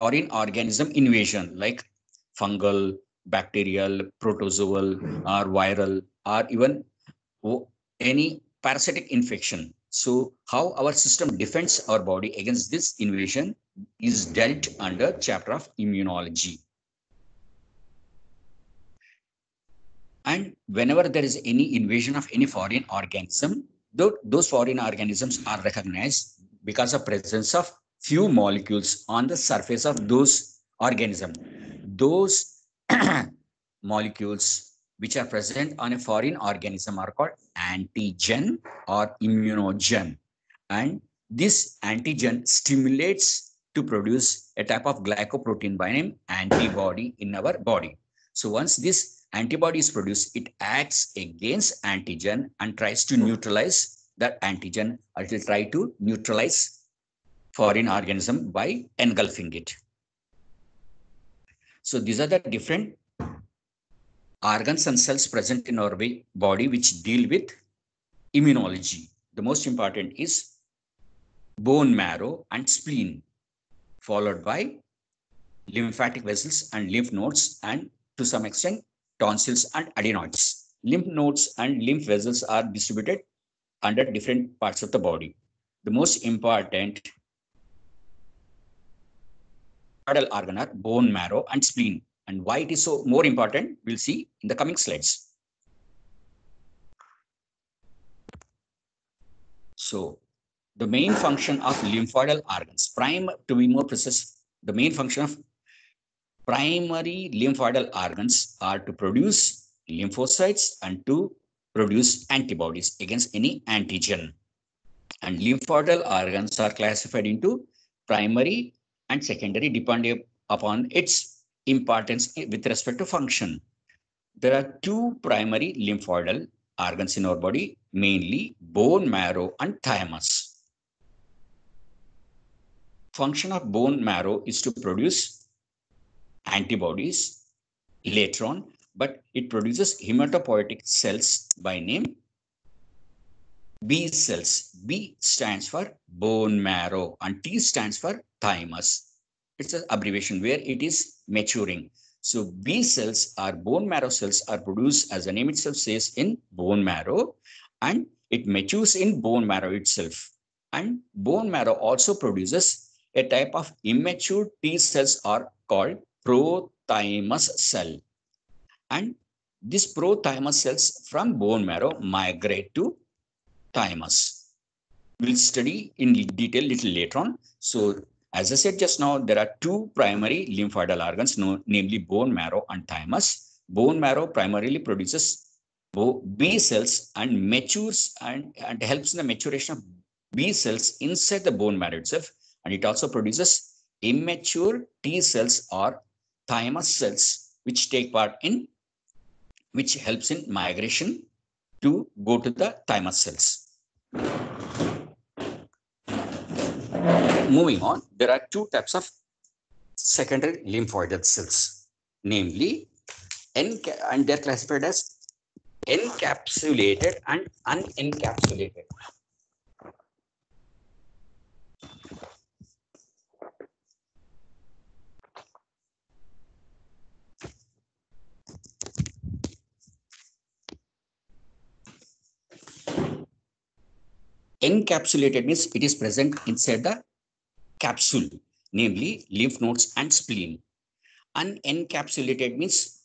foreign organism invasion like fungal, bacterial, protozoal, or viral, or even any parasitic infection. So how our system defends our body against this invasion is dealt under chapter of immunology. And whenever there is any invasion of any foreign organism, those foreign organisms are recognized because of presence of few molecules on the surface of those organism. Those molecules which are present on a foreign organism are called antigen or immunogen. And this antigen stimulates to produce a type of glycoprotein by name antibody in our body. So once this antibody is produced, it acts against antigen and tries to neutralize that antigen. It will try to neutralize foreign organism by engulfing it. So these are the different organs and cells present in our body which deal with immunology. The most important is bone marrow and spleen, followed by lymphatic vessels and lymph nodes, and to some extent tonsils and adenoids. Lymph nodes and lymph vessels are distributed under different parts of the body. The most important organ are bone marrow and spleen. And why it is so more important, we'll see in the coming slides. So the main function of lymphoidal organs, to be more precise, the main function of primary lymphoidal organs are to produce lymphocytes and to produce antibodies against any antigen. And lymphoidal organs are classified into primary and secondary depending upon its importance with respect to function. There are two primary lymphoidal organs in our body, mainly bone marrow and thymus. Function of bone marrow is to produce antibodies later on, but it produces hematopoietic cells by name B cells. B stands for bone marrow and T stands for thymus. It's an abbreviation where it is maturing. So B cells or bone marrow cells are produced, as the name itself says, in bone marrow, and it matures in bone marrow itself. And bone marrow also produces a type of immature T cells are called prothymus cell. And these prothymus cells from bone marrow migrate to thymus. We'll study in detail little later on. So as I said just now, there are two primary lymphoidal organs, namely bone marrow and thymus. Bone marrow primarily produces B cells and matures and helps in the maturation of B cells inside the bone marrow itself. And it also produces immature T cells or thymus cells, which take part in, which helps in migration to go to the thymus cells. Moving on, there are two types of secondary lymphoidal cells, namely and they're classified as encapsulated and unencapsulated. Encapsulated means it is present inside the capsule, namely lymph nodes and spleen. Unencapsulated means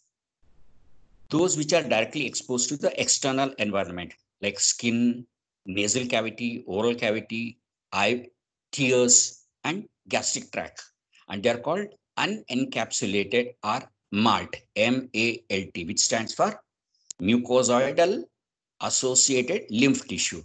those which are directly exposed to the external environment, like skin, nasal cavity, oral cavity, eye, tears, and gastric tract. And they are called unencapsulated or MALT, M-A-L-T, which stands for mucosoidal associated lymph tissue.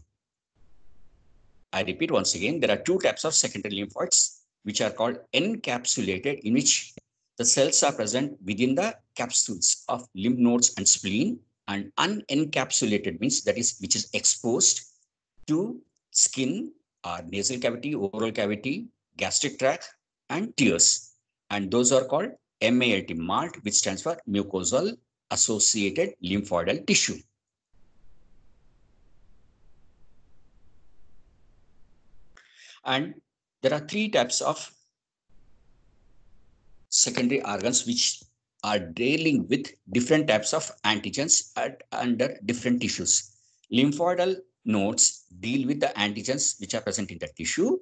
I repeat once again, there are two types of secondary lymphoids, which are called encapsulated, in which the cells are present within the capsules of lymph nodes and spleen, and unencapsulated means that is which is exposed to skin or nasal cavity, oral cavity, gastric tract, and tears. And those are called MALT, which stands for mucosal associated lymphoidal tissue. And there are three types of secondary organs which are dealing with different types of antigens under different tissues. Lymphoidal nodes deal with the antigens which are present in the tissue.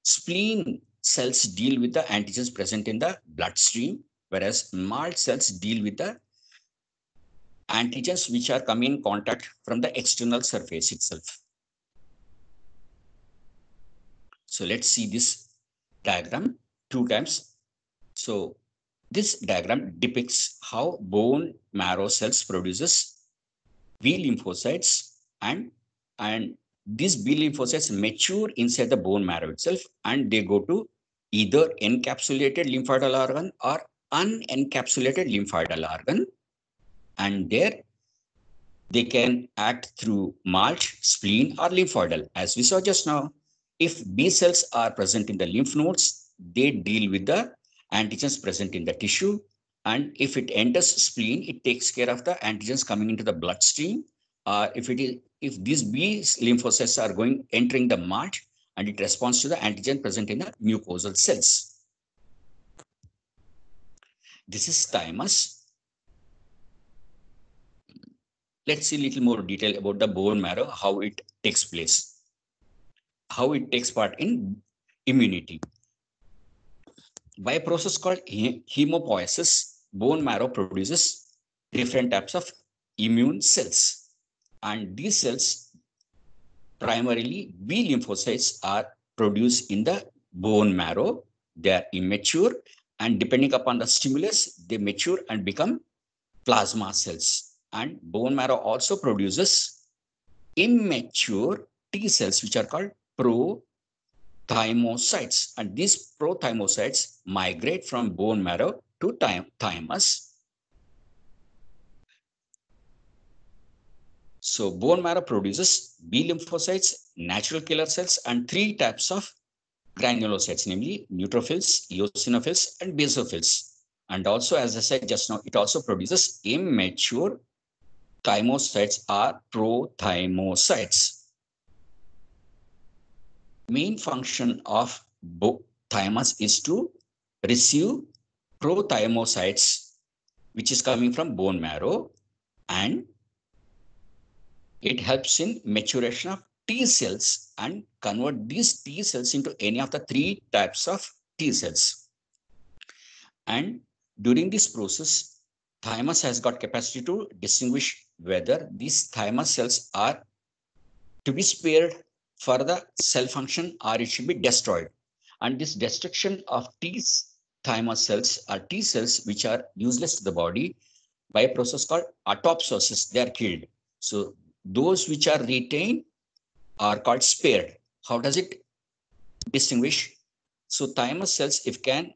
Spleen cells deal with the antigens present in the bloodstream, whereas malt cells deal with the antigens which are coming in contact from the external surface itself. So let's see this diagram two times. So this diagram depicts how bone marrow cells produces B lymphocytes, and these B lymphocytes mature inside the bone marrow itself, and they go to either encapsulated lymphoidal organ or unencapsulated lymphoidal organ, and there they can act through malt, spleen, or lymphoidal. As we saw just now, if B cells are present in the lymph nodes, they deal with the antigens present in the tissue. And if it enters spleen, it takes care of the antigens coming into the bloodstream. If these B lymphocytes are entering the malt, and it responds to the antigen present in the mucosal cells. This is thymus. Let's see a little more detail about the bone marrow, how it takes place, how it takes part in immunity. By a process called hemopoiesis, bone marrow produces different types of immune cells. And these cells, primarily B lymphocytes, are produced in the bone marrow. They are immature, and depending upon the stimulus, they mature and become plasma cells. And bone marrow also produces immature T cells, which are called prothymocytes. And these prothymocytes migrate from bone marrow to thymus. So bone marrow produces B lymphocytes, natural killer cells, and three types of granulocytes, namely neutrophils, eosinophils, and basophils. And also, as I said just now, it also produces immature thymocytes or prothymocytes. Main function of thymus is to receive prothymocytes, which is coming from bone marrow, and it helps in maturation of T cells and convert these T cells into any of the three types of T cells. And during this process, thymus has got capacity to distinguish whether these thymus cells are to be spared for the cell function or it should be destroyed. And this destruction of thymus cells are T cells which are useless to the body, by a process called apoptosis, they are killed. So those which are retained are called spared. How does it distinguish? So thymus cells, if can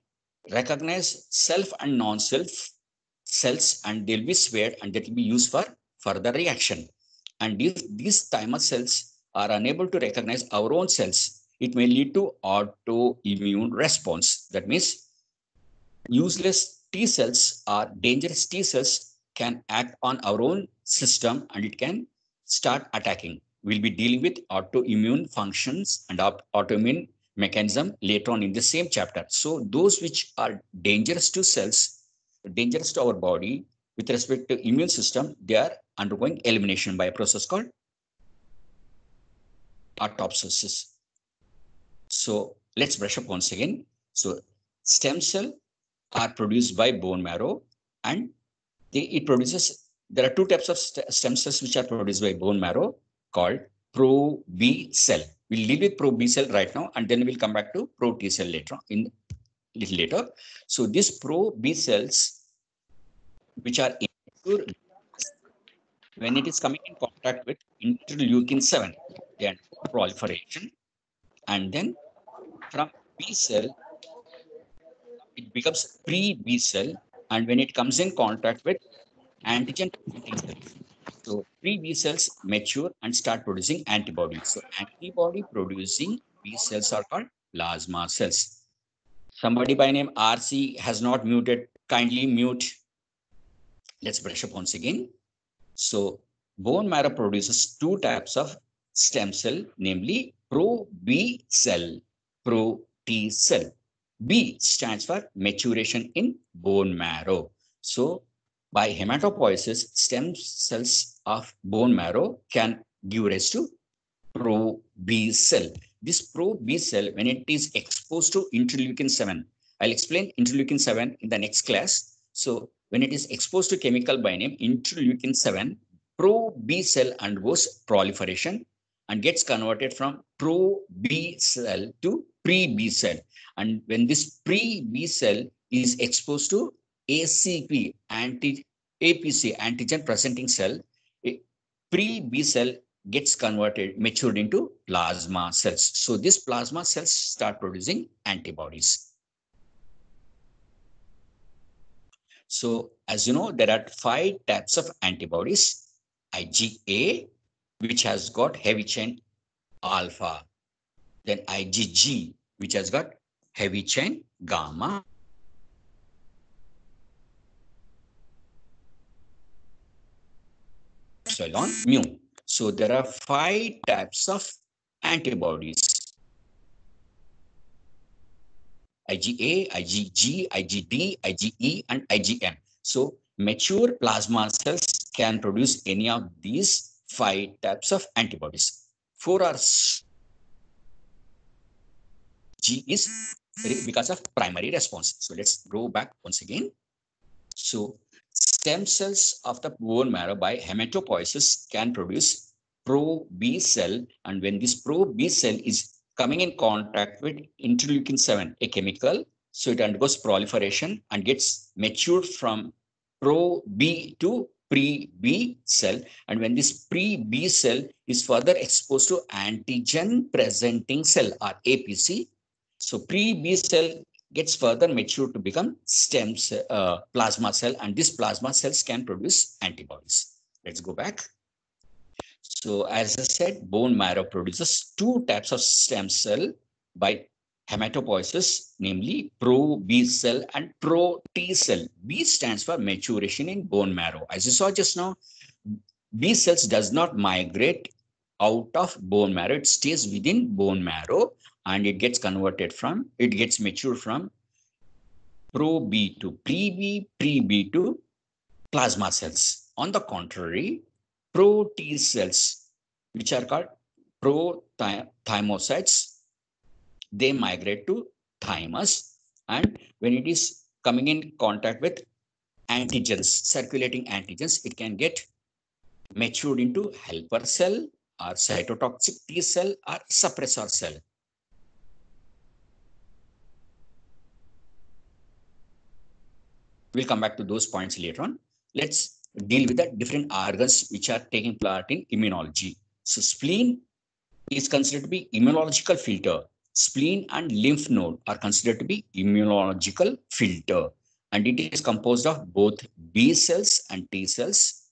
recognize self and non-self cells, and they'll be spared, and that will be used for further reaction. And if these thymus cells are unable to recognize our own cells, it may lead to autoimmune response. That means useless T cells or dangerous T cells can act on our own system, and it can start attacking. We'll be dealing with autoimmune functions and autoimmune mechanism later on in the same chapter. So those which are dangerous to cells, dangerous to our body with respect to immune system, they are undergoing elimination by a process called apoptosis. So let's brush up once again. So stem cell are produced by bone marrow, and there are two types of stem cells which are produced by bone marrow called pro-B cell. We'll deal with pro-B cell right now, and then we'll come back to pro-T cell later in little later. So these pro-B cells, which are immature, when it is coming in contact with interleukin 7, then proliferation, and then from B cell, it becomes pre-B cell, and when it comes in contact with antigen T cells, so pre-B cells mature and start producing antibodies. So antibody producing B cells are called plasma cells. Somebody by name RC has not muted. Kindly mute. Let's brush up once again. So bone marrow produces two types of stem cell, namely pro-B cell, pro-T cell. B stands for maturation in bone marrow. So by hematopoiesis, stem cells of bone marrow can give rise to pro-B cell. This pro-B cell, when it is exposed to interleukin 7, I'll explain interleukin 7 in the next class. So when it is exposed to chemical by name interleukin 7, pro-B cell undergoes proliferation and gets converted from pro-B cell to pre-B cell. And when this pre-B cell is exposed to ACP, APC, antigen presenting cell, pre-B cell gets converted, matured into plasma cells. So these plasma cells start producing antibodies. So as you know, there are 5 types of antibodies. IgA, which has got heavy chain alpha. Then IgG, which has got heavy chain gamma. Epsilon mu. So there are 5 types of antibodies. IgA, IgG, IgD, IgE, and IgM. So mature plasma cells can produce any of these 5 types of antibodies. 4 are G is because of primary response. So let's go back once again. So stem cells of the bone marrow by hematopoiesis can produce pro-B cell, and when this pro-B cell is coming in contact with interleukin 7, a chemical, so it undergoes proliferation and gets matured from pro-B to pre-B cell. And when this pre-B cell is further exposed to antigen presenting cell or APC, so pre-B cell gets further matured to become stem cell, plasma cell, and these plasma cells can produce antibodies. Let's go back. So as I said, bone marrow produces 2 types of stem cell by hematopoiesis, namely pro-B cell and pro-T cell. B stands for maturation in bone marrow. As you saw just now, B cells does not migrate out of bone marrow. It stays within bone marrow and it gets matured from pro-B to pre-B, pre-B to plasma cells. On the contrary, pro-T cells, which are called pro-thymocytes, they migrate to thymus, and when it is coming in contact with antigens, circulating antigens, it can get matured into helper cell or cytotoxic T cell or suppressor cell. We'll come back to those points later on. Let's deal with the different organs which are taking part in immunology. So spleen is considered to be immunological filter. Spleen and lymph node are considered to be immunological filter, and it is composed of both B cells and T cells,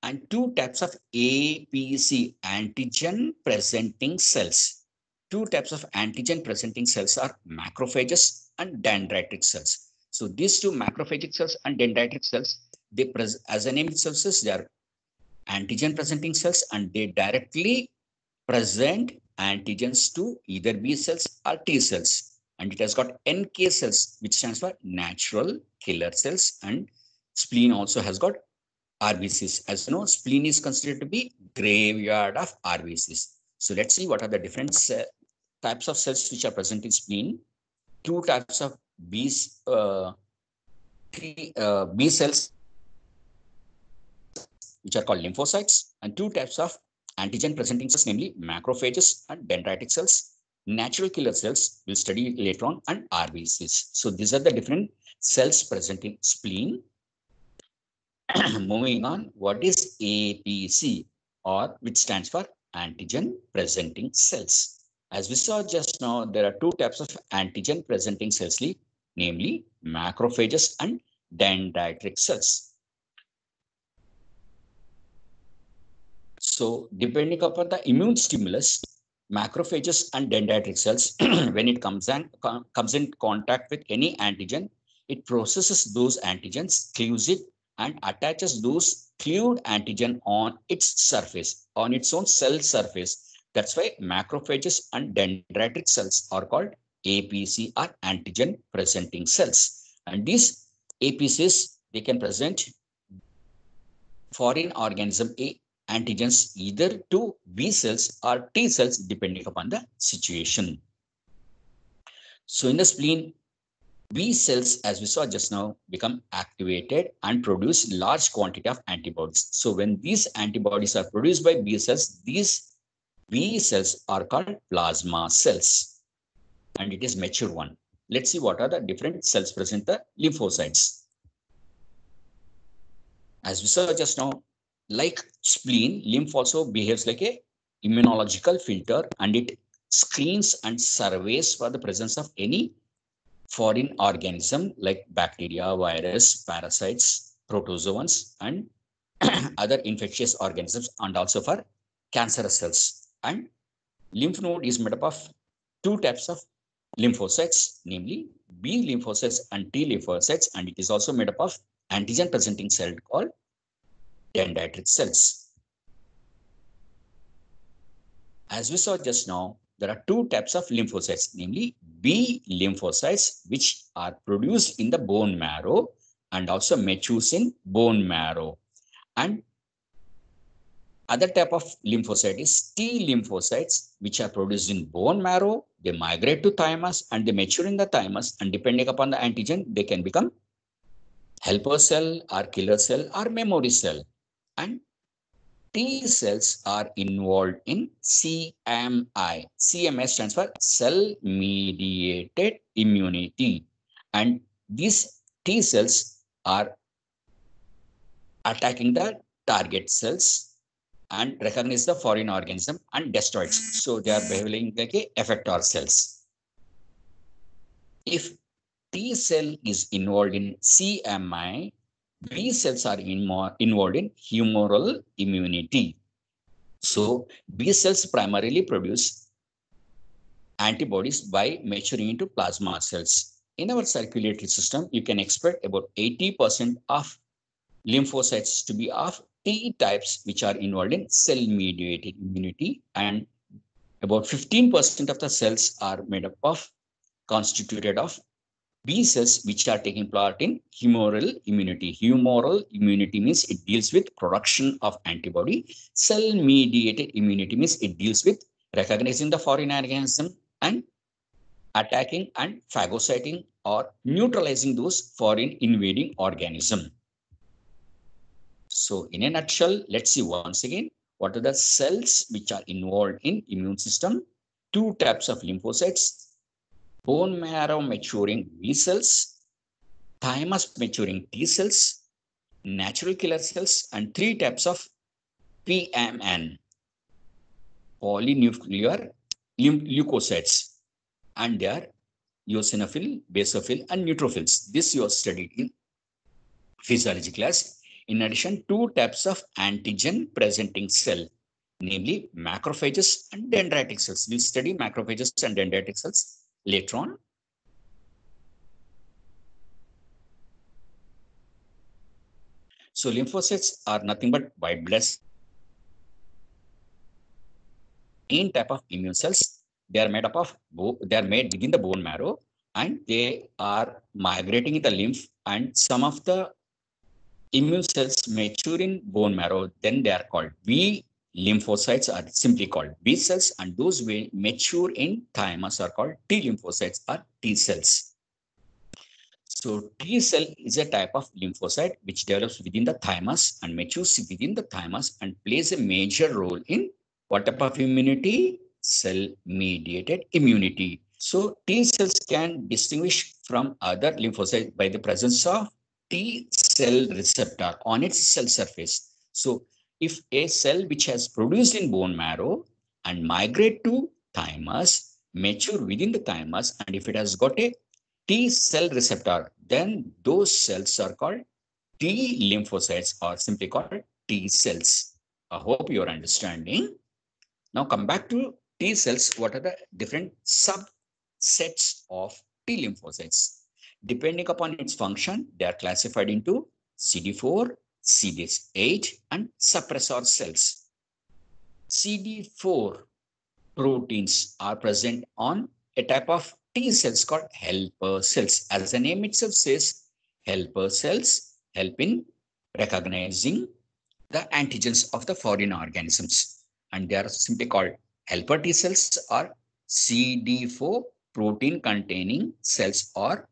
and 2 types of APC, antigen presenting cells. 2 types of antigen presenting cells are macrophages and dendritic cells. So these 2 macrophagic cells and dendritic cells, they as the name itself says, they are antigen presenting cells, and they directly present antigens to either B cells or T cells. And it has got NK cells, which stands for natural killer cells, and spleen also has got RBCs. As you know, spleen is considered to be graveyard of RBCs. So let's see what are the different types of cells which are present in spleen. 2 types of B cells, which are called lymphocytes, and 2 types of antigen presenting cells, namely macrophages and dendritic cells. Natural killer cells we'll study later on, and RBCs. So these are the different cells present in spleen. Moving on, what is APC, or which stands for antigen presenting cells? As we saw just now, there are 2 types of antigen presenting cells, namely macrophages and dendritic cells. So depending upon the immune stimulus, macrophages and dendritic cells, when it comes in contact with any antigen, it processes those antigens, cleaves it, and attaches those cleaved antigen on its surface, on its own cell surface. That's why macrophages and dendritic cells are called APC are antigen presenting cells. And these APCs, they can present foreign organism antigens either to B cells or T cells depending upon the situation. So in the spleen, B cells, as we saw just now, become activated and produce large quantity of antibodies. So when these antibodies are produced by B cells, these B cells are called plasma cells, and it is mature one. Let's see what are the different cells present, the lymphocytes. As we saw just now, like spleen, lymph also behaves like a immunological filter, and it screens and surveys for the presence of any foreign organism like bacteria, virus, parasites, protozoans, and other infectious organisms, and also for cancerous cells. And lymph node is made up of two types of lymphocytes, namely B lymphocytes and T lymphocytes, and it is also made up of antigen presenting cell called dendritic cells. As we saw just now, there are two types of lymphocytes, namely B lymphocytes, which are produced in the bone marrow and also matures in bone marrow. And other type of lymphocyte is T lymphocytes, which are produced in bone marrow. They migrate to thymus and they mature in the thymus, and depending upon the antigen, they can become helper cell or killer cell or memory cell. And T cells are involved in CMI. CMI stands for cell-mediated immunity. And these T cells are attacking the target cells and recognize the foreign organism and destroy it. So they are behaving like a effector cells. If T cell is involved in CMI, B cells are involved in humoral immunity. So B cells primarily produce antibodies by maturing into plasma cells. In our circulatory system, you can expect about 80% of lymphocytes to be of T types, which are involved in cell-mediated immunity, and about 15% of the cells are made up of constituted of B cells, which are taking part in humoral immunity. Humoral immunity means it deals with production of antibody. Cell-mediated immunity means it deals with recognizing the foreign organism and attacking and phagocyting or neutralizing those foreign invading organism. So in a nutshell, let's see once again, what are the cells which are involved in immune system? Two types of lymphocytes, bone marrow maturing B cells, thymus maturing T cells, natural killer cells, and three types of PMN, polynuclear leukocytes, and they are eosinophil, basophil, and neutrophils. This you have studied in physiology class. In addition, two types of antigen presenting cell, namely macrophages and dendritic cells. We'll study macrophages and dendritic cells later on. So lymphocytes are nothing but white blood main type of immune cells. They are made up of they are made within the bone marrow, and they are migrating in the lymph, and some of the immune cells mature in bone marrow, then they are called B lymphocytes, are simply called B cells, and those mature in thymus are called T lymphocytes or T cells. So T cell is a type of lymphocyte which develops within the thymus and matures within the thymus and plays a major role in what type of immunity? Cell-mediated immunity. So T cells can distinguish from other lymphocytes by the presence of T cell receptor on its cell surface. So if a cell which has produced in bone marrow and migrate to thymus, mature within the thymus, and if it has got a T cell receptor, then those cells are called T lymphocytes, or simply called T cells. I hope you are understanding. Now come back to T cells. What are the different subsets of T lymphocytes? Depending upon its function, they are classified into CD4, CD8, and suppressor cells. CD4 proteins are present on a type of T cells called helper cells. As the name itself says, helper cells help in recognizing the antigens of the foreign organisms. And they are simply called helper T cells or CD4 protein containing cells or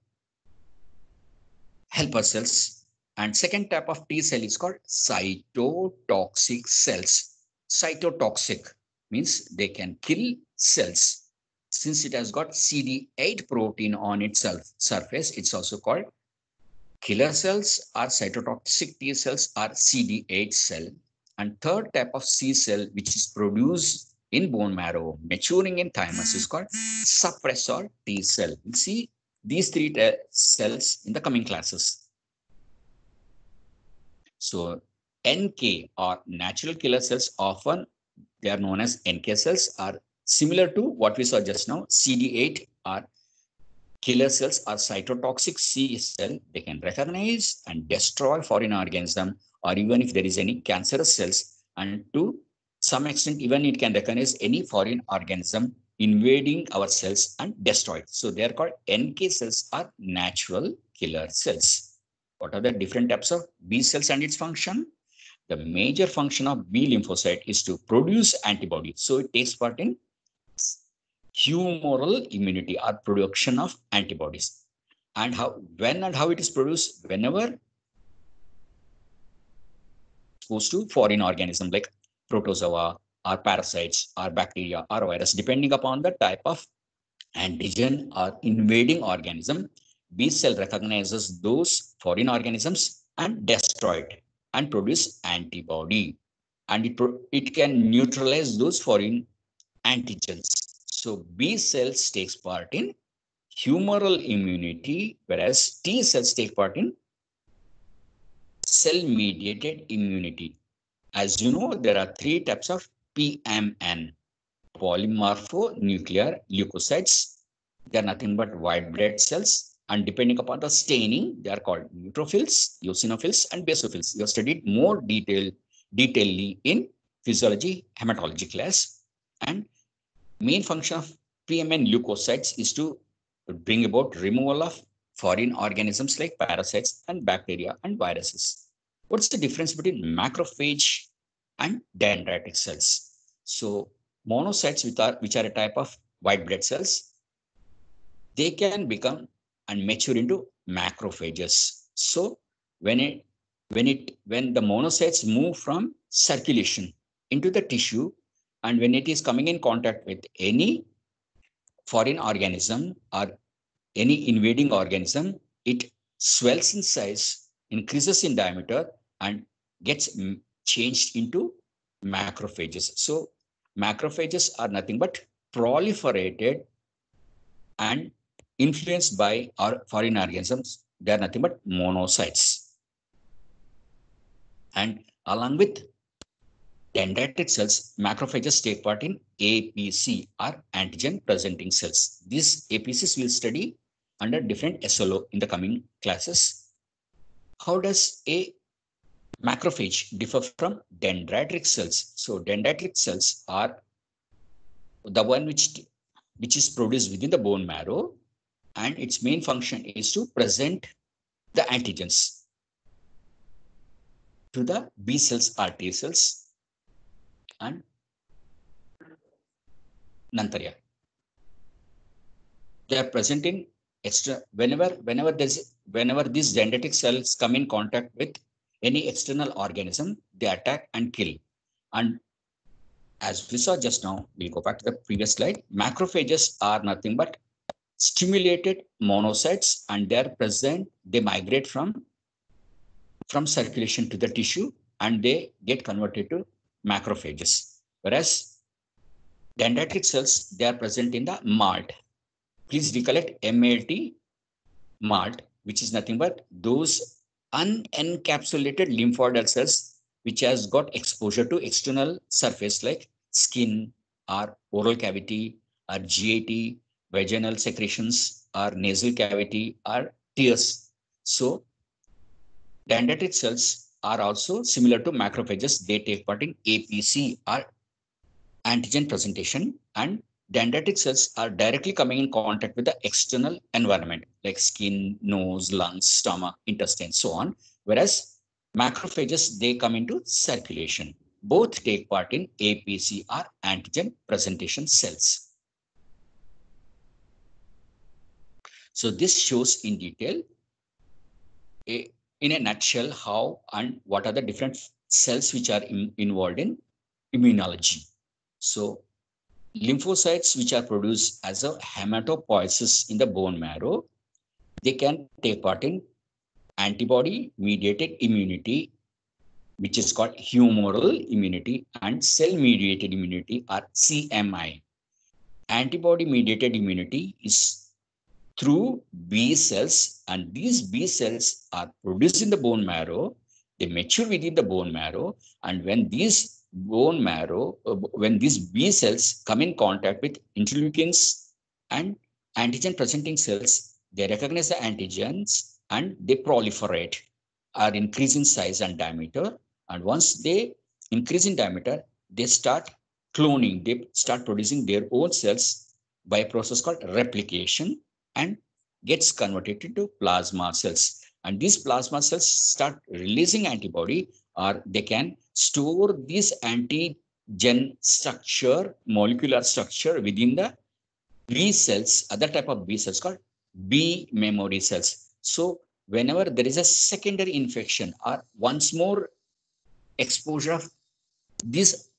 helper cells. And second type of T cell is called cytotoxic cells. Cytotoxic means they can kill cells. Since it has got CD8 protein on its surface, it's also called killer cells or cytotoxic T cells are CD8 cell. And third type of C cell, which is produced in bone marrow, maturing in thymus, is called suppressor T cell. We'll see these three cells in the coming classes. So NK or natural killer cells, often they are known as NK cells, are similar to what we saw just now. CD8 or killer cells are cytotoxic C cell. They can recognize and destroy foreign organism, or even if there is any cancerous cells, and to some extent, even it can recognize any foreign organism invading our cells and destroy it. So they are called NK cells are natural killer cells. What are the different types of B cells and its function? The major function of B lymphocyte is to produce antibodies. So it takes part in humoral immunity or production of antibodies. And when and how it is produced? Whenever exposed to foreign organism like protozoa or parasites or bacteria or virus, depending upon the type of antigen or invading organism, B cell recognizes those foreign organisms and destroy it and produce antibody. And it can neutralize those foreign antigens. So B cells takes part in humoral immunity, whereas T cells take part in cell-mediated immunity. As you know, there are three types of PMN, polymorphonuclear leukocytes. They are nothing but white blood cells, and depending upon the staining, they are called neutrophils, eosinophils, and basophils. You have studied more detailedly in physiology, hematology class. And main function of PMN leukocytes is to bring about removal of foreign organisms like parasites and bacteria and viruses. What's the difference between macrophage and dendritic cells? So monocytes, which are a type of white blood cells, they can become and mature into macrophages. So when the monocytes move from circulation into the tissue, and when it is coming in contact with any foreign organism or any invading organism, it swells in size, increases in diameter, and gets changed into macrophages. So macrophages are nothing but proliferated and influenced by our foreign organisms. They are nothing but monocytes. And along with dendritic cells, macrophages take part in APC or antigen presenting cells. These APCs will study under different SLO in the coming classes. How does a macrophage differ from dendritic cells? So dendritic cells are the one which is produced within the bone marrow, and its main function is to present the antigens to the B cells or T cells and Nantarya. They are present in extra whenever these dendritic cells come in contact with any external organism, they attack and kill. And as we saw just now, we'll go back to the previous slide. Macrophages are nothing but stimulated monocytes, and they are present. They migrate from circulation to the tissue, and they get converted to macrophages. Whereas dendritic cells, they are present in the MALT. Please recollect MALT, MALT, which is nothing but those unencapsulated lymphoidal cells which has got exposure to external surface like skin or oral cavity or GAT, vaginal secretions or nasal cavity or tears. So dendritic cells are also similar to macrophages. They take part in APC or antigen presentation, and dendritic cells are directly coming in contact with the external environment like skin, nose, lungs, stomach, intestine, so on. Whereas macrophages, they come into circulation. Both take part in APC or antigen presentation cells. So this shows in detail, in a nutshell, how and what are the different cells which are involved in immunology. So lymphocytes, which are produced as a hematopoiesis in the bone marrow, they can take part in antibody mediated immunity, which is called humoral immunity, and cell mediated immunity, or CMI. Antibody mediated immunity is through B cells, and these B cells are produced in the bone marrow. They mature within the bone marrow, and when these when these B cells come in contact with interleukins and antigen presenting cells, they recognize the antigens and they proliferate or increase in size and diameter. And once they increase in diameter, they start cloning. They start producing their own cells by a process called replication, and gets converted into plasma cells. And these plasma cells start releasing antibody, or they can store this antigen structure, molecular structure within the B cells, other type of B cells called B memory cells. So whenever there is a secondary infection or once more exposure of these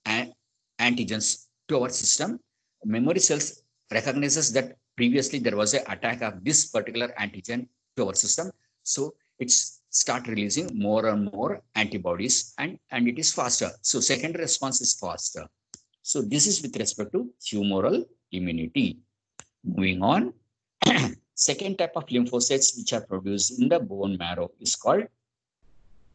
antigens to our system, memory cells recognizes that previously there was an attack of this particular antigen to our system. So it's start releasing more and more antibodies, and it is faster. So secondary response is faster. So this is with respect to humoral immunity. Moving on, second type of lymphocytes which are produced in the bone marrow is called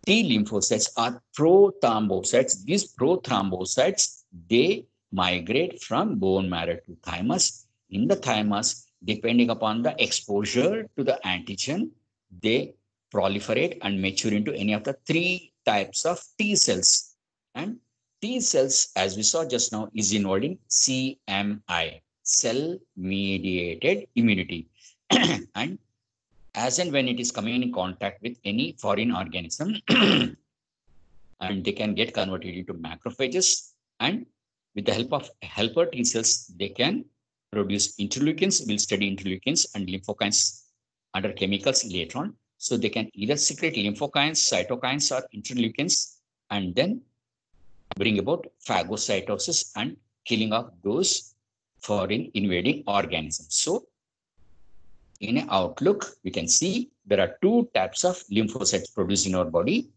T lymphocytes are prothrombocytes. These prothrombocytes, they migrate from bone marrow to thymus. In the thymus, depending upon the exposure to the antigen, they proliferate and mature into any of the three types of T cells. And T cells, as we saw just now, is involved in CMI, cell-mediated immunity. And as and when it is coming in contact with any foreign organism, and they can get converted into macrophages, and with the help of helper T cells, they can produce interleukins. We'll study interleukins and lymphokines under chemicals later on. So they can either secrete lymphokines, cytokines, or interleukins, and then bring about phagocytosis and killing of those foreign invading organisms. So in an outlook, we can see there are two types of lymphocytes produced in our body,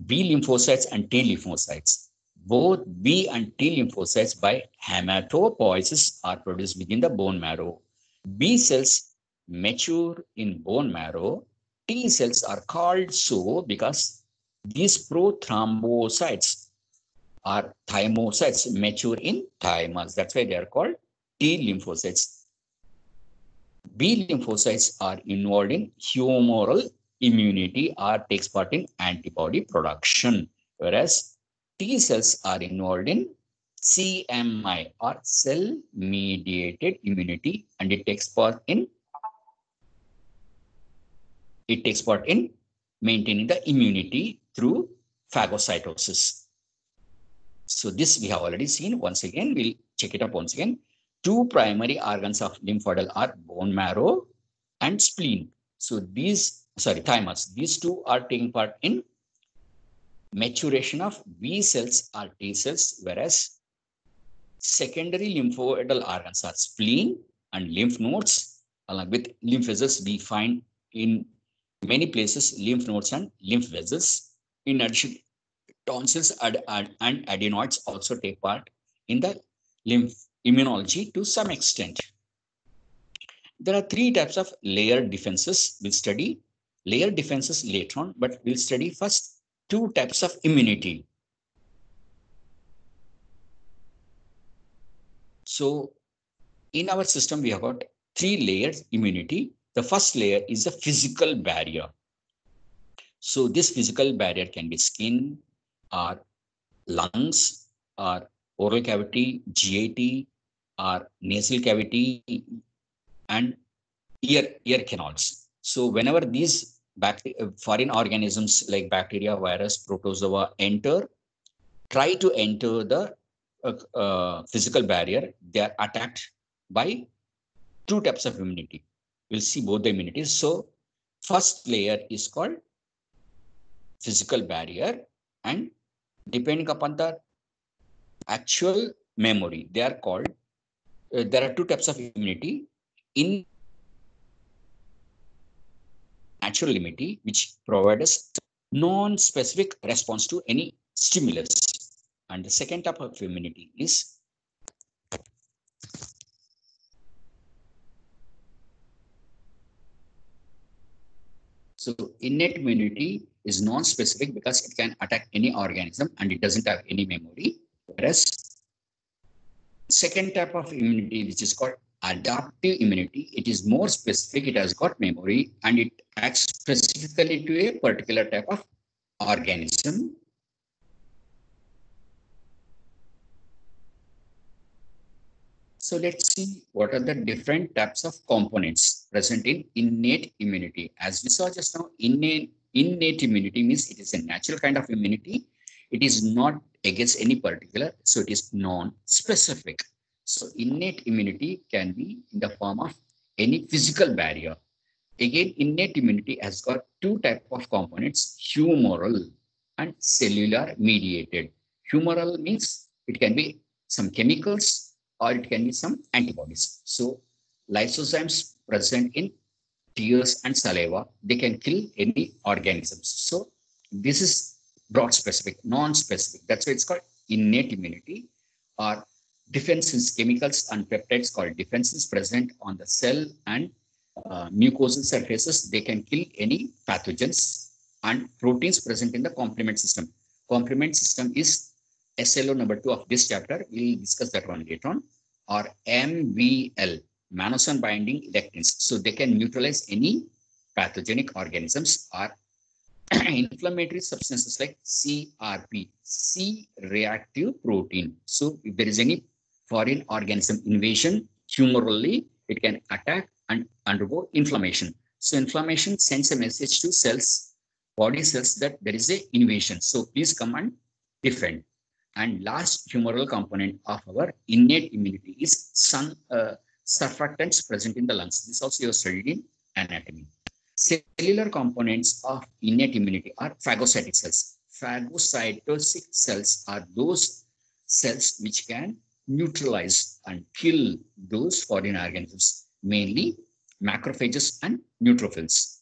B lymphocytes and T lymphocytes. Both B and T lymphocytes by hematopoiesis are produced within the bone marrow. B cells mature in bone marrow. T cells are called so because these prothrombocytes or thymocytes mature in thymus. That's why they are called T lymphocytes. B lymphocytes are involved in humoral immunity or takes part in antibody production, whereas T cells are involved in CMI or cell-mediated immunity, and it takes part in maintaining the immunity through phagocytosis. So this we have already seen. Once again, we'll check it up once again. Two primary organs of lymphoidal are bone marrow and spleen. So thymus. These two are taking part in maturation of B cells or T cells, whereas secondary lymphoidal organs are spleen and lymph nodes. Along with lymph vessels, we find in many places lymph nodes and lymph vessels. In addition, tonsils and adenoids also take part in the lymph immunology to some extent. There are three types of layered defenses. We'll study layered defenses later on, but we'll study first two types of immunity. So in our system, we have got three layers immunity. The first layer is the physical barrier. So this physical barrier can be skin or lungs or oral cavity, GIT, are nasal cavity and ear canals. So whenever these foreign organisms like bacteria, virus, protozoa try to enter the physical barrier, they are attacked by two types of immunity. We'll see both the immunities. So first layer is called physical barrier, and depending upon the actual memory, they are called, there are two types of immunity. In natural immunity, which provides non-specific response to any stimulus. And the second type of immunity is so innate immunity is non-specific because it can attack any organism and it doesn't have any memory. Whereas second type of immunity, which is called adaptive immunity, it is more specific, it has got memory, and it acts specifically to a particular type of organism. So let's see what are the different types of components present in innate immunity. As we saw just now, innate immunity means it is a natural kind of immunity. It is not against any particular, so it is non-specific. So innate immunity can be in the form of any physical barrier. Again, innate immunity has got two types of components, humoral and cellular mediated. Humoral means it can be some chemicals or it can be some antibodies. So lysozymes present in tears and saliva, they can kill any organisms. So this is broad specific, non-specific. That's why it's called innate immunity. Or defenses, chemicals and peptides called defenses present on the cell and mucosal surfaces. They can kill any pathogens. And proteins present in the complement system. Complement system is SLO number 2 of this chapter. We'll discuss that one later on. Or MVL, mannose binding lectins. So they can neutralize any pathogenic organisms. Or inflammatory substances like CRP, C-reactive protein. So if there is any foreign organism invasion, humorally, it can attack and undergo inflammation. So inflammation sends a message to cells, body cells, that there is a invasion. So please come and defend. And last humoral component of our innate immunity is surfactants present in the lungs. This also you have studied in anatomy. Cellular components of innate immunity are phagocytic cells. Phagocytotic cells are those cells which can neutralize and kill those foreign organisms, mainly macrophages and neutrophils.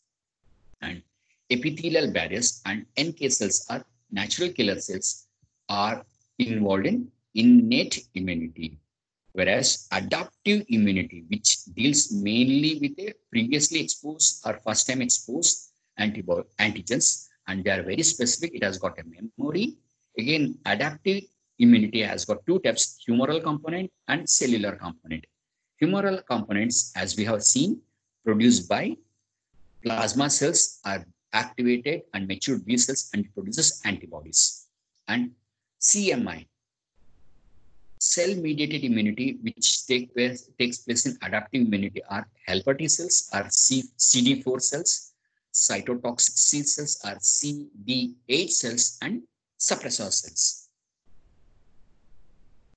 And epithelial barriers and NK cells are natural killer cells, are involved in innate immunity. Whereas adaptive immunity, which deals mainly with a previously exposed or first time exposed antigens, and they are very specific, it has got a memory. Again, adaptive immunity has got two types, humoral component and cellular component. Humoral components, as we have seen, produced by plasma cells, are activated and matured B cells and produces antibodies. And CMI, cell-mediated immunity, which takes place in adaptive immunity, are helper T cells, are CD4 cells, cytotoxic C cells, are CD8 cells, and suppressor cells.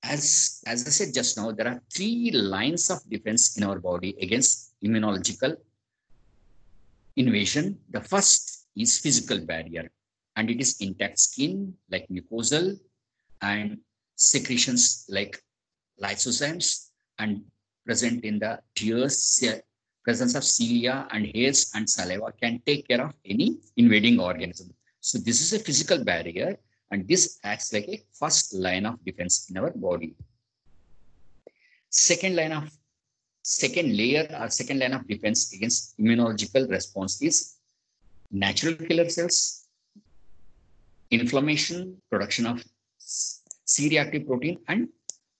As I said just now, there are three lines of defense in our body against immunological invasion. The first is physical barrier, and it is intact skin like mucosal, and secretions like lysozymes, and present in the tears, presence of cilia and hairs and saliva can take care of any invading organism. So this is a physical barrier, and this acts like a first line of defense in our body. Second layer or second line of defense against immunological response is natural killer cells, inflammation, production of C-reactive protein, and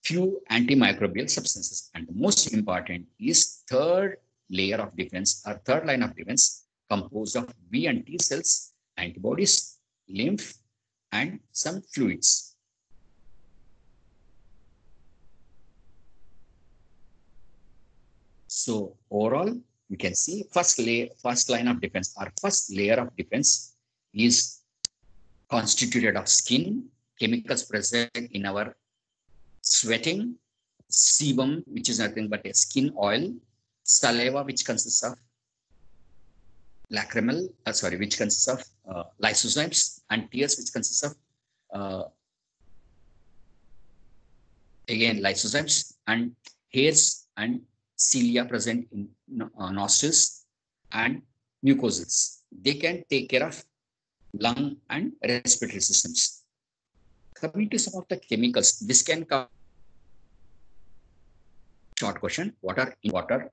few antimicrobial substances. And the most important is third layer of defense or third line of defense, composed of B and T cells, antibodies, lymph, and some fluids. So overall, we can see first line of defense or first layer of defense is constituted of skin, chemicals present in our sweating, sebum, which is nothing but a skin oil, saliva, which consists of lacrimal, which consists of lysozymes, and tears, which consists of uh, again lysozymes, and hairs and cilia present in nostrils and mucosals. They can take care of lung and respiratory systems. Coming to some of the chemicals, this can come short question. What are in water?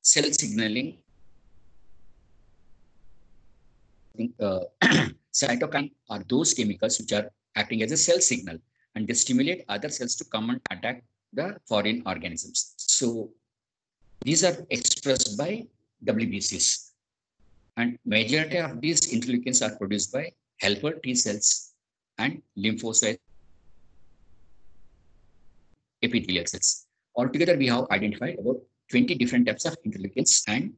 Cell signaling. Cytokine are those chemicals which are acting as a cell signal, and they stimulate other cells to come and attack the foreign organisms. So these are expressed by WBCs, and majority of these interleukins are produced by helper T cells and lymphocyte epithelial cells. Altogether, we have identified about 20 different types of interleukins, and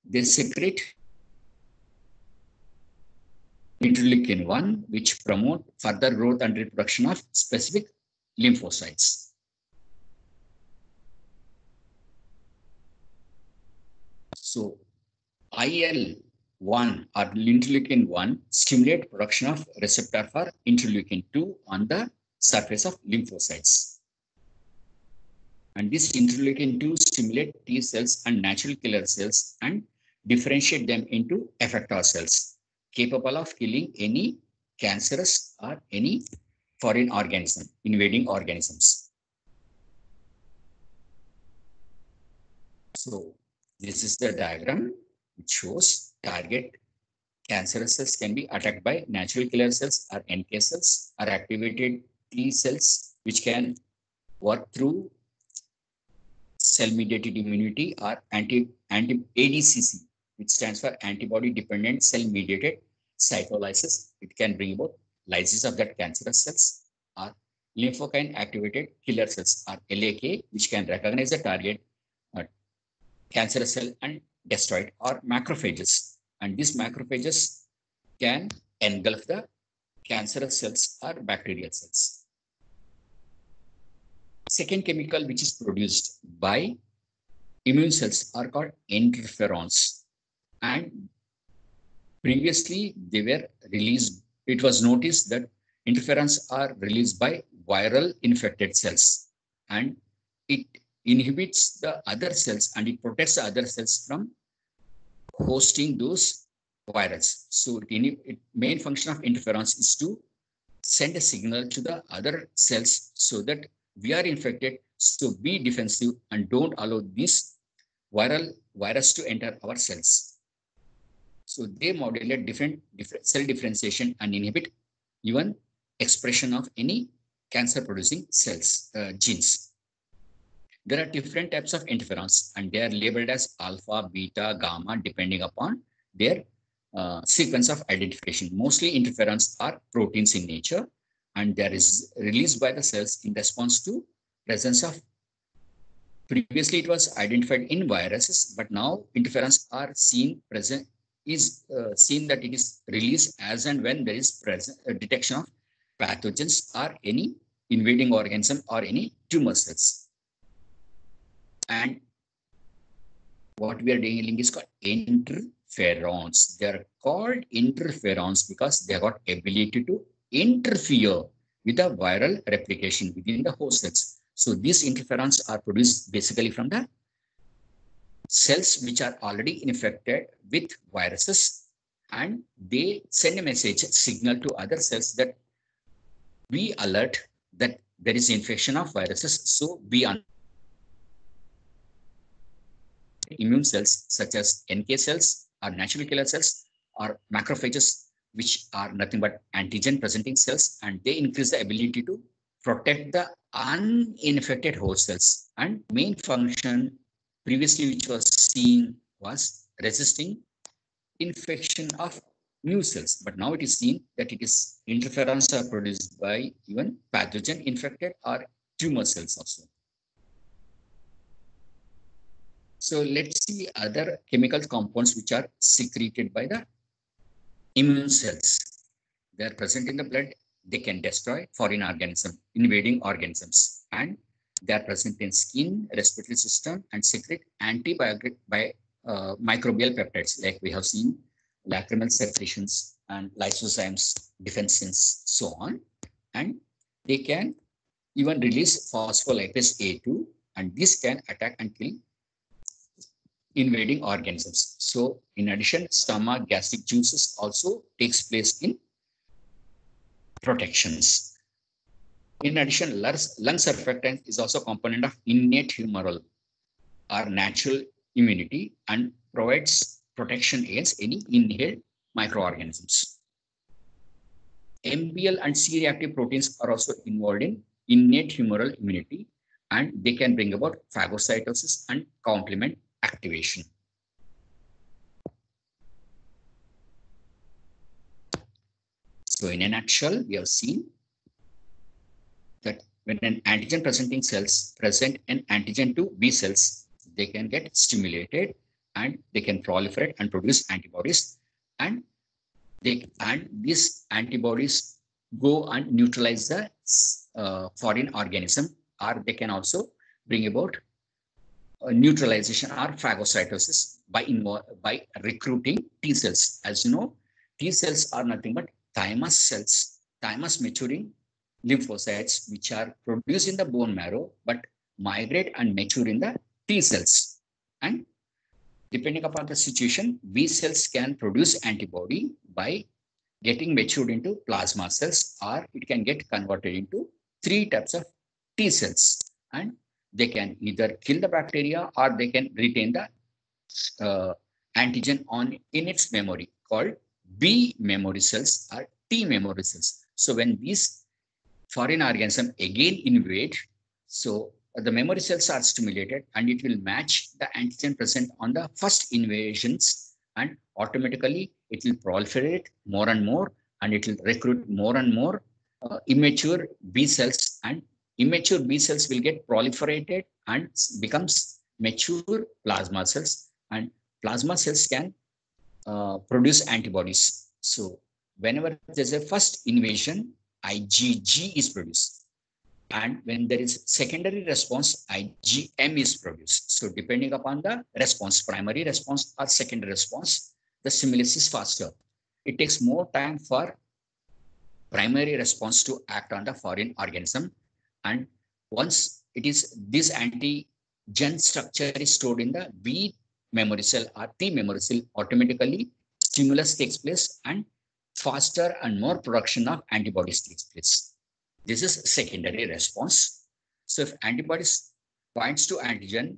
they secrete interleukin 1, which promote further growth and reproduction of specific lymphocytes. So IL-1 or interleukin 1 stimulate production of receptor for interleukin 2 on the surface of lymphocytes. And this interleukin 2 stimulate T cells and natural killer cells and differentiate them into effector cells, capable of killing any cancerous or any foreign organism, invading organisms. So this is the diagram which shows target cancerous cells can be attacked by natural killer cells or NK cells or activated T cells, which can work through cell-mediated immunity or ADCC, which stands for antibody-dependent cell-mediated cytolysis. It can bring about lysis of that cancerous cells, or lymphokine-activated killer cells, or LAK, which can recognize the target cancerous cell and destroy it, or macrophages. And these macrophages can engulf the cancerous cells or bacterial cells. Second chemical which is produced by immune cells are called interferons. And previously they were released, it was noticed that interferons are released by viral infected cells, and it inhibits the other cells and it protects the other cells from hosting those viruses. So main function of interferons is to send a signal to the other cells so that we are infected, so be defensive and don't allow this virus to enter our cells. So they modulate different cell differentiation and inhibit even expression of any cancer producing cells, genes. There are different types of interferons, and they are labeled as alpha, beta, gamma, depending upon their sequence of identification. Mostly interferons are proteins in nature, and there is released by the cells in response to presence of, previously it was identified in viruses, but now interferons are seen present, is seen that it is released as and when there is detection of pathogens or any invading organism or any tumor cells. And what we are dealing is called interferons. They are called interferons because they have got ability to interfere with the viral replication within the host cells. So these interferons are produced basically from the cells which are already infected with viruses, and they send a message, signal to other cells that be alert that there is infection of viruses. So be on immune cells such as NK cells or natural killer cells or macrophages, which are nothing but antigen presenting cells, and they increase the ability to protect the uninfected host cells. And main function previously which was seen was resisting infection of new cells, but now it is seen that it is interferons are produced by even pathogen infected or tumor cells also. So let's see other chemical compounds which are secreted by the immune cells. They are present in the blood. They can destroy foreign organisms, invading organisms, and they are present in skin, respiratory system, and secrete antibiotic by microbial peptides, like we have seen lacrimal secretions and lysozymes, defensins, so on. And they can even release phospholipase A2, and this can attack and kill invading organisms. So in addition, stomach gastric juices also takes place in protections. In addition, lung surfactant is also a component of innate humoral or natural immunity and provides protection against any inhaled microorganisms. MBL and C-reactive proteins are also involved in innate humoral immunity, and they can bring about phagocytosis and complement activation. So in a nutshell, we have seen that when an antigen presenting cells present an antigen to B cells, they can get stimulated and they can proliferate and produce antibodies, and these antibodies go and neutralize the foreign organism, or they can also bring about neutralization or phagocytosis by recruiting T cells. As you know, T cells are nothing but thymus cells, thymus maturing lymphocytes, which are produced in the bone marrow but migrate and mature in the T cells. And depending upon the situation, B cells can produce antibody by getting matured into plasma cells, or it can get converted into 3 types of T cells, and they can either kill the bacteria or they can retain the antigen in its memory, called B memory cells or T memory cells. So when these foreign organisms again invade, so the memory cells are stimulated and it will match the antigen present on the first invasions, and automatically it will proliferate more and more, and it will recruit more and more immature B cells, and immature B cells will get proliferated and becomes mature plasma cells, and plasma cells can produce antibodies. So whenever there's a first invasion, IgG is produced, and when there is secondary response, IgM is produced. So depending upon the response, primary response or secondary response, the stimulus is faster. It takes more time for primary response to act on the foreign organism, and once it is, this antigen structure is stored in the B memory cell or T memory cell, automatically stimulus takes place and faster and more production of antibodies takes place. This is secondary response. So if antibodies binds to antigen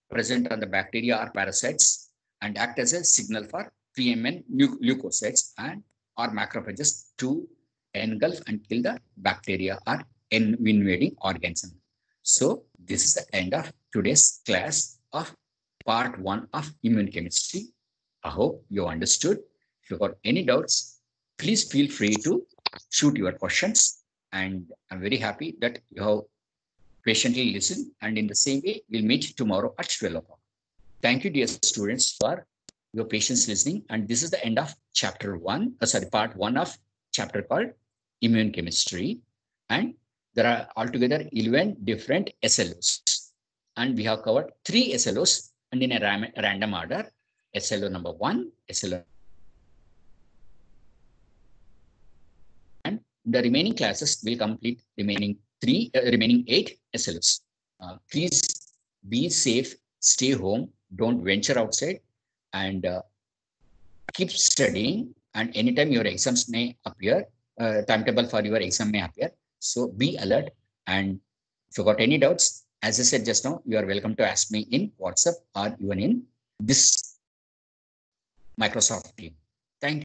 present on the bacteria or parasites and act as a signal for pre-eminent leukocytes and or macrophages to engulf and kill the bacteria or invading organism. So this is the end of today's class of part 1 of immune chemistry. I hope you understood. If you got any doubts, please feel free to shoot your questions, and I'm very happy that you have patiently listened, and in the same way, we'll meet tomorrow at 12 o'clock. Thank you, dear students, for your patience listening, and this is the end of part 1 of chapter called immune chemistry, and there are altogether 11 different SLOs, and we have covered 3 SLOs and in a random order. SLO number 1, SLO, and the remaining classes will complete remaining 8 SLOs. Please be safe, stay home, don't venture outside, and keep studying. And anytime your exams may appear, timetable for your exam may appear. So be alert. And if you got any doubts, as I said just now, you are welcome to ask me in WhatsApp or even in this Microsoft Teams.